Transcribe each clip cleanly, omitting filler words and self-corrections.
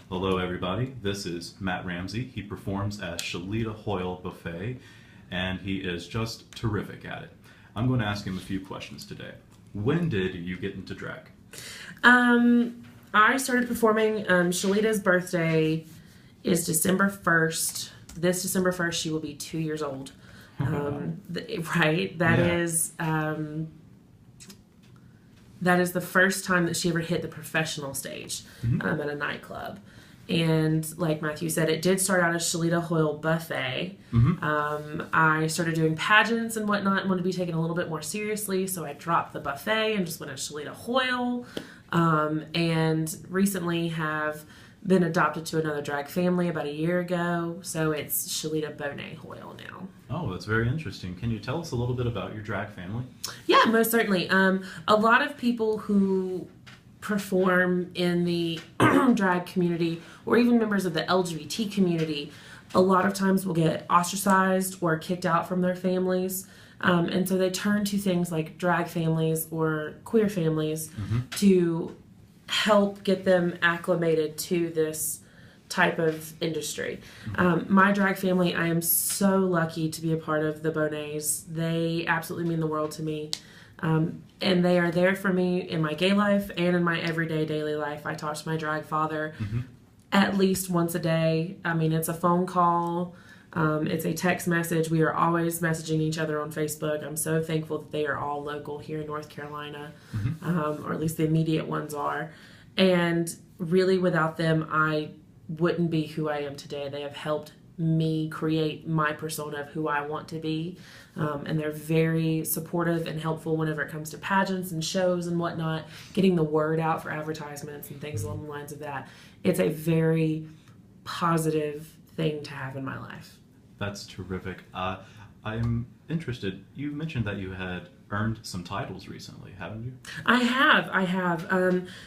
Hello, everybody. This is Matt Ramsey. He performs as Shalita Hoyle Buffet, and he is just terrific at it. I'm going to ask him a few questions today. When did you get into drag? I started performing. Shalita's birthday is December 1st. This December 1st, she will be 2 years old. Right? That is the first time that she ever hit the professional stage at a nightclub. And like Matthew said, it did start out as Shalita Hoyle Buffet. I started doing pageants and whatnot and wanted to be taken a little bit more seriously, so I dropped the buffet and just went as Shalita Hoyle. And recently have been adopted to another drag family about a year ago, so it's Shalita Bonet Hoyle now. Oh, that's very interesting. Can you tell us a little bit about your drag family? Yeah, most certainly. A lot of people who perform in the drag community or even members of the LGBT community a lot of times will get ostracized or kicked out from their families. And so they turn to things like drag families or queer families to help get them acclimated to this type of industry. My drag family, I am so lucky to be a part of the Bonets. They absolutely mean the world to me. And they are there for me in my gay life and in my everyday daily life. I talk to my drag father at least once a day. I mean, it's a phone call. It's a text message. We are always messaging each other on Facebook. I'm so thankful that they are all local here in North Carolina, or at least the immediate ones are. And really, without them, I wouldn't be who I am today. They have helped me create my persona of who I want to be. And they're very supportive and helpful whenever it comes to pageants and shows and whatnot, getting the word out for advertisements and things along the lines of that. It's a very positive thing to have in my life. That's terrific. I'm interested. You mentioned that you had earned some titles recently, haven't you? I have.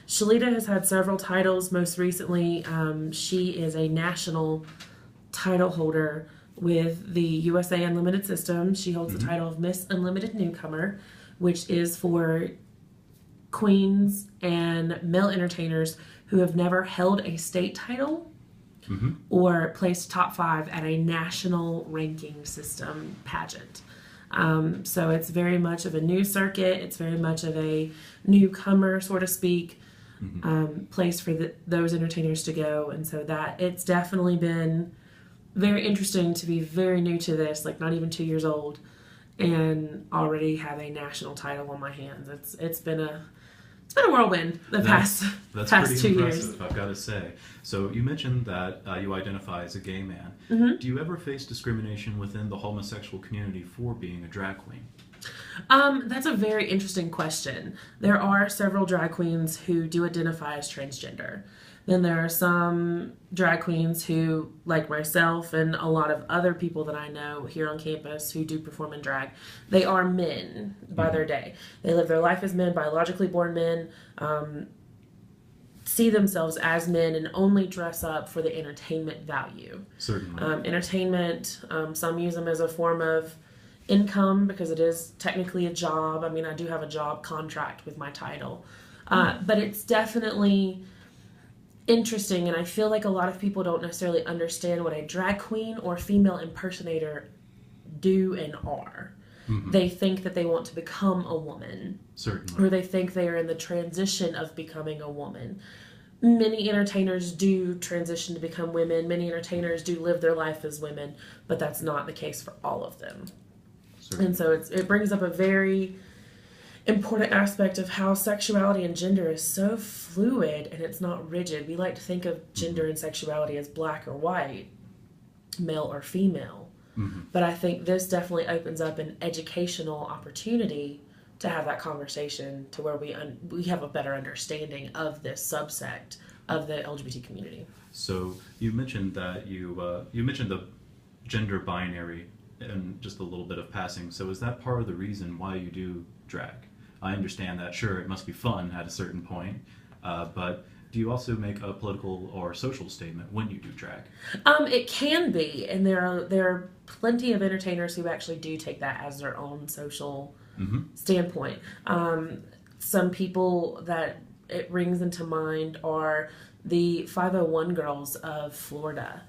Shalita has had several titles. Most recently, she is a national title holder with the USA Unlimited system. She holds the title of Miss Unlimited Newcomer, which is for queens and male entertainers who have never held a state title or placed top 5 at a national ranking system pageant. So it's very much of a new circuit. It's very much of a newcomer, so to speak, place for those entertainers to go. And so that it's definitely been very interesting to be very new to this, like not even 2 years old, and already have a national title on my hands. It's been a whirlwind the past 2 pretty years. impressive, I've got to say. So you mentioned that you identify as a gay man. Do you ever face discrimination within the homosexual community for being a drag queen? That's a very interesting question. There are several drag queens who do identify as transgender. Then there are some drag queens who, like myself and a lot of other people that I know here on campus who do perform in drag, they are men by their day. They live their life as men, biologically born men, see themselves as men, and only dress up for the entertainment value. Certainly. Entertainment, some use them as a form of income because it is technically a job. I mean, I do have a job contract with my title. But it's definitely interesting, and I feel like a lot of people don't necessarily understand what a drag queen or female impersonator do and are. They think that they want to become a woman. Certainly. Or they think they are in the transition of becoming a woman. Many entertainers do transition to become women. Many entertainers do live their life as women, but that's not the case for all of them. Certainly. And so it brings up a very important aspect of how sexuality and gender is so fluid and it's not rigid. We like to think of gender and sexuality as black or white, male or female. But I think this definitely opens up an educational opportunity to have that conversation to where we have a better understanding of this subsect of the LGBT community. So you mentioned that you mentioned the gender binary and just a little bit of passing. So is that part of the reason why you do drag? I understand that, sure, it must be fun at a certain point, but do you also make a political or social statement when you do drag? It can be, and there are plenty of entertainers who actually do take that as their own social standpoint. Some people that it brings into mind are the 501 Girls of Florida.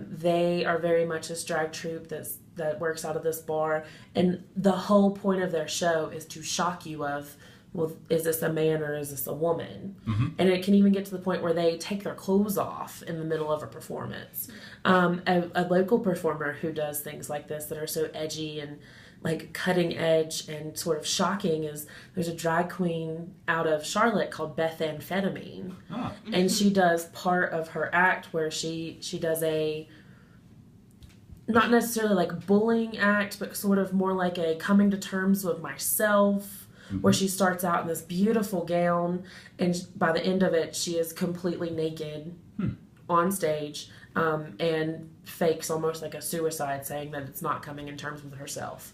They are very much this drag troupe that works out of this bar, and the whole point of their show is to shock you of, well, is this a man or is this a woman? And it can even get to the point where they take their clothes off in the middle of a performance. A local performer who does things like this that are so edgy and like cutting edge and sort of shocking is, there's a drag queen out of Charlotte called Beth Amphetamine. And she does part of her act where she does a, not necessarily like bullying act, but sort of more like a coming to terms with myself, where she starts out in this beautiful gown, and by the end of it, she is completely naked on stage, and fakes almost like a suicide, saying that it's not coming in terms with herself.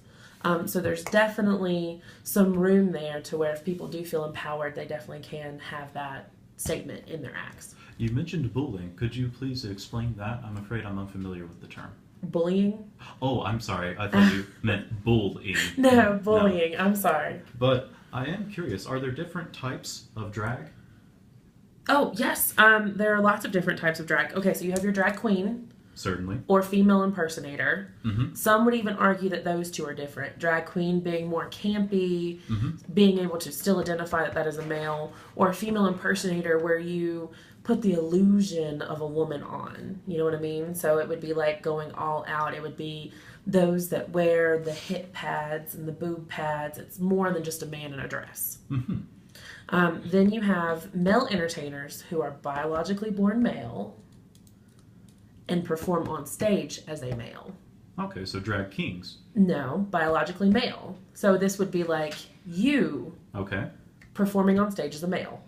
So there's definitely some room there to where if people do feel empowered, they definitely can have that statement in their acts. You mentioned bullying. Could you please explain that? I'm afraid I'm unfamiliar with the term. Bullying? Oh, I'm sorry. I thought you meant bullying. No, bullying. No. I'm sorry. But I am curious. Are there different types of drag? Oh, yes. There are lots of different types of drag. Okay, so you have your drag queen. Certainly. Or female impersonator. Some would even argue that those two are different. Drag queen being more campy, being able to still identify that is a male, or a female impersonator where you put the illusion of a woman on. You know what I mean? So it would be like going all out. It would be those that wear the hip pads and the boob pads. It's more than just a man in a dress. Then you have male entertainers who are biologically born male and perform on stage as a male. Okay, so drag kings. No, biologically male. So this would be like you performing on stage as a male.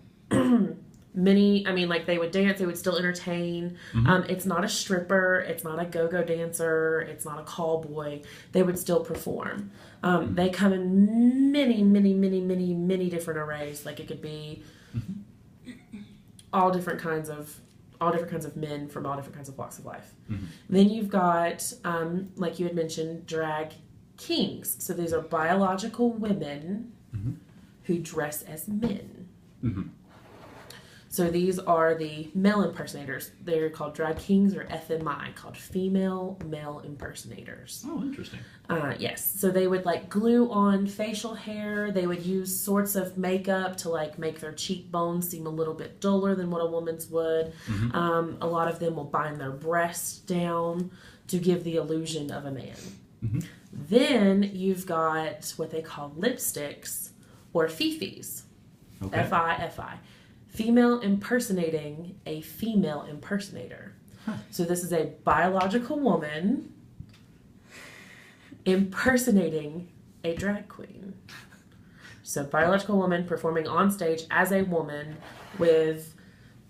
Like they would dance, they would still entertain. It's not a stripper, it's not a go-go dancer, it's not a call boy. They would still perform. They come in many different arrays. Like it could be all different kinds of men from all different kinds of walks of life. Then you've got, like you had mentioned, drag kings. So these are biological women who dress as men. So these are the male impersonators. They're called drag kings, or FMI, called female male impersonators. Oh, interesting. Yes. So they would like glue on facial hair. They would use sorts of makeup to like make their cheekbones seem a little bit duller than what a woman's would. A lot of them will bind their breasts down to give the illusion of a man. Then you've got what they call lipsticks or fifis. F-I-F-I. Female impersonating a female impersonator. So this is a biological woman impersonating a drag queen. So biological woman performing on stage as a woman with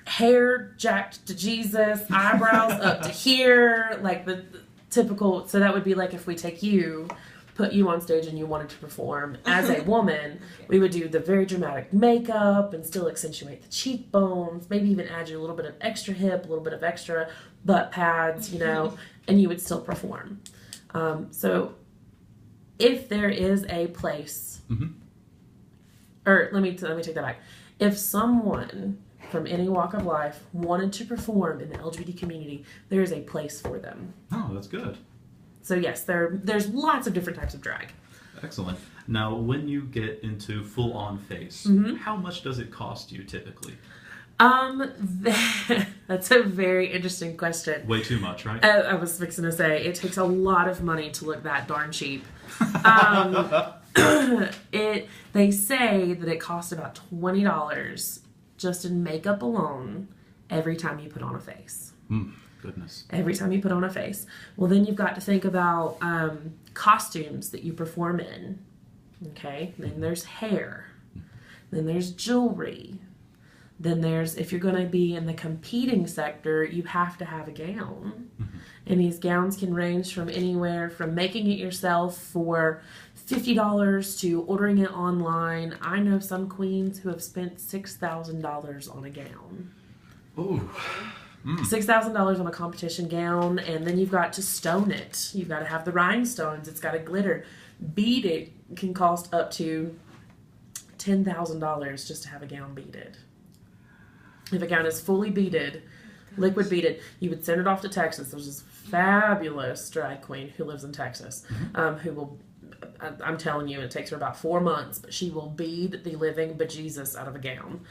hair jacked to Jesus, eyebrows up to here, like the typical. So that would be like if we take you, put you on stage and you wanted to perform as a woman, we would do the very dramatic makeup and still accentuate the cheekbones, maybe even add you a little bit of extra hip, a little bit of extra butt pads, and you would still perform. So if there is a place, or let me take that back. If someone from any walk of life wanted to perform in the LGBT community, there is a place for them. Oh, that's good. So yes, there's lots of different types of drag. Excellent. Now, when you get into full-on face, how much does it cost you typically? That's a very interesting question. Way too much, right? I was fixing to say, it takes a lot of money to look that darn cheap. They say that it costs about $20 just in makeup alone every time you put on a face. Goodness. Every time you put on a face. Well, then you've got to think about costumes that you perform in. Okay? Then there's hair. Then there's jewelry. Then there's, if you're going to be in the competing sector, you have to have a gown. And these gowns can range from anywhere from making it yourself for $50 to ordering it online. I know some queens who have spent $6,000 on a gown. Ooh. $6,000 on a competition gown, and then you've got to stone it. You've got to have the rhinestones. It's got to glitter. Bead it can cost up to $10,000 just to have a gown beaded. If a gown is fully beaded, liquid beaded, you would send it off to Texas. There's this fabulous drag queen who lives in Texas, who will, I'm telling you, it takes her about 4 months, but she will bead the living bejesus out of a gown.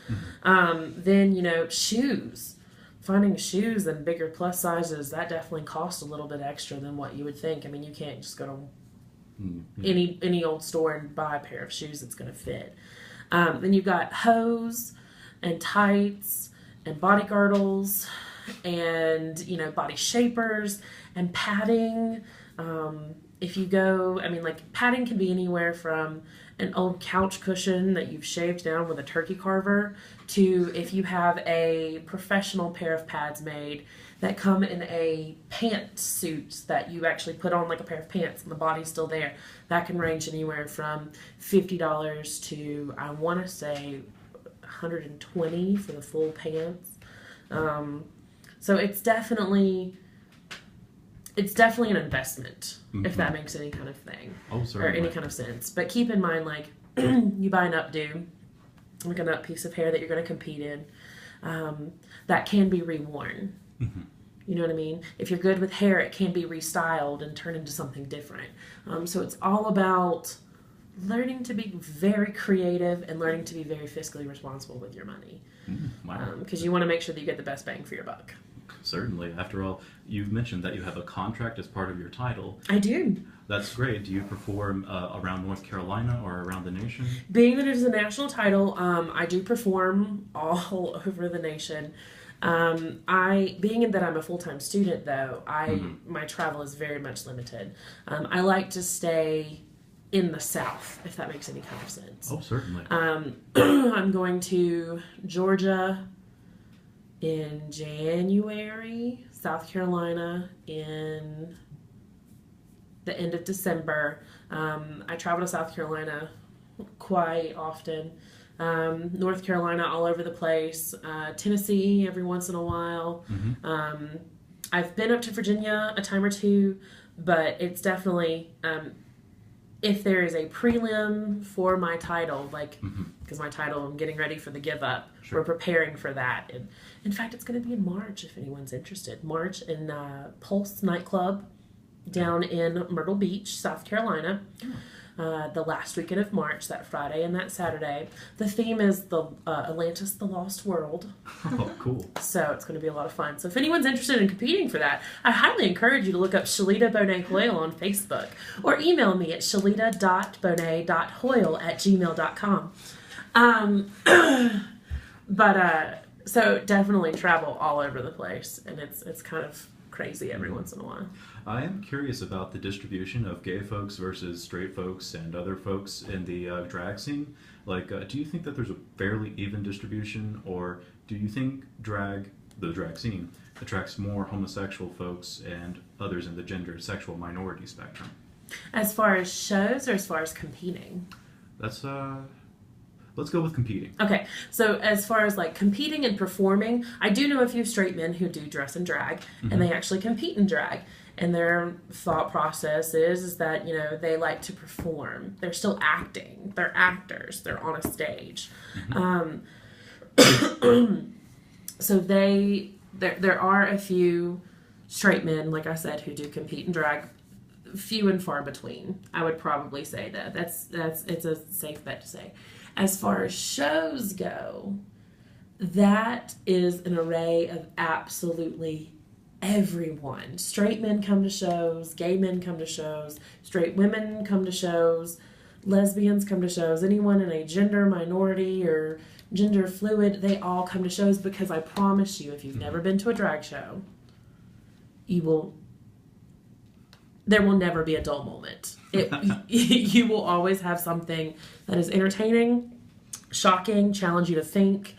Then, you know, shoes. Finding shoes in bigger plus sizes, that definitely costs a little bit extra than what you would think. I mean, you can't just go to any old store and buy a pair of shoes that's going to fit. Then you've got hose and tights and body girdles and, you know, body shapers and padding. If you go, I mean, like, padding can be anywhere from an old couch cushion that you've shaved down with a turkey carver to if you have a professional pair of pads made that come in a pantsuit that you actually put on like a pair of pants and the body's still there. That can range anywhere from $50 to, I want to say, $120 for the full pants. So it's definitely an investment, if that makes any kind of thing. Oh, certainly. Or any kind of sense. But keep in mind, like, you buy an updo, like a nut piece of hair that you're going to compete in, that can be reworn. You know what I mean? If you're good with hair, it can be restyled and turned into something different. So it's all about learning to be very creative and learning to be very fiscally responsible with your money. Wow. Because you want to make sure that you get the best bang for your buck. Certainly. After all, you've mentioned that you have a contract as part of your title. I do. That's great. Do you perform around North Carolina or around the nation? Being that it is a national title, I do perform all over the nation. Being that I'm a full-time student, though, my travel is very much limited. I like to stay in the South, if that makes any kind of sense. Oh, certainly. I'm going to Georgia in January, South Carolina in the end of December. I travel to South Carolina quite often. North Carolina all over the place. Tennessee every once in a while. I've been up to Virginia a time or two, but it's definitely if there is a prelim for my title, like, because my title, I'm getting ready for the give up. Sure. We're preparing for that. And in fact, it's going to be in March if anyone's interested. March in Pulse Nightclub down in Myrtle Beach, South Carolina. The last weekend of March, that Friday and that Saturday. The theme is the Atlantis, the Lost World. Oh, cool. So it's going to be a lot of fun. So if anyone's interested in competing for that, I highly encourage you to look up Shalita Bonet Hoyle on Facebook or email me at shalita.bonet.hoyle@gmail.com. So definitely travel all over the place, and it's kind of crazy every once in a while. I am curious about the distribution of gay folks versus straight folks and other folks in the drag scene. Like, do you think that there's a fairly even distribution, or do you think the drag scene, attracts more homosexual folks and others in the gender sexual minority spectrum? As far as shows or as far as competing? That's let's go with competing. Okay, so as far as like competing and performing, I do know a few straight men who do dress and drag, and they actually compete in drag. And their thought process is that, you know, they like to perform. They're still acting. They're actors. They're on a stage. So there are a few straight men, like I said, who do compete in drag. Few and far between, I would probably say that. It's a safe bet to say. As far as shows go, that is an array of absolutely everyone. Straight men come to shows, gay men come to shows, straight women come to shows, lesbians come to shows, anyone in a gender minority or gender fluid, they all come to shows, because I promise you, if you've never been to a drag show, there will never be a dull moment. You will always have something that is entertaining, shocking, challenge you to think,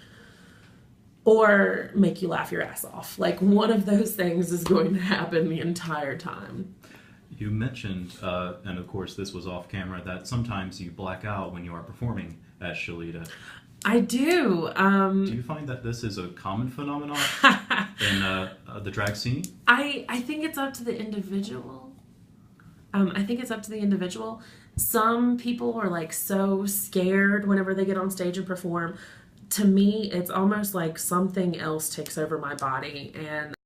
or make you laugh your ass off. Like, one of those things is going to happen the entire time. You mentioned, and of course this was off camera, that sometimes you black out when you are performing as Shalita. I do. Do you find that this is a common phenomenon in the drag scene? I think it's up to the individual. Some people are like so scared whenever they get on stage and perform to me, it's almost like something else takes over my body, and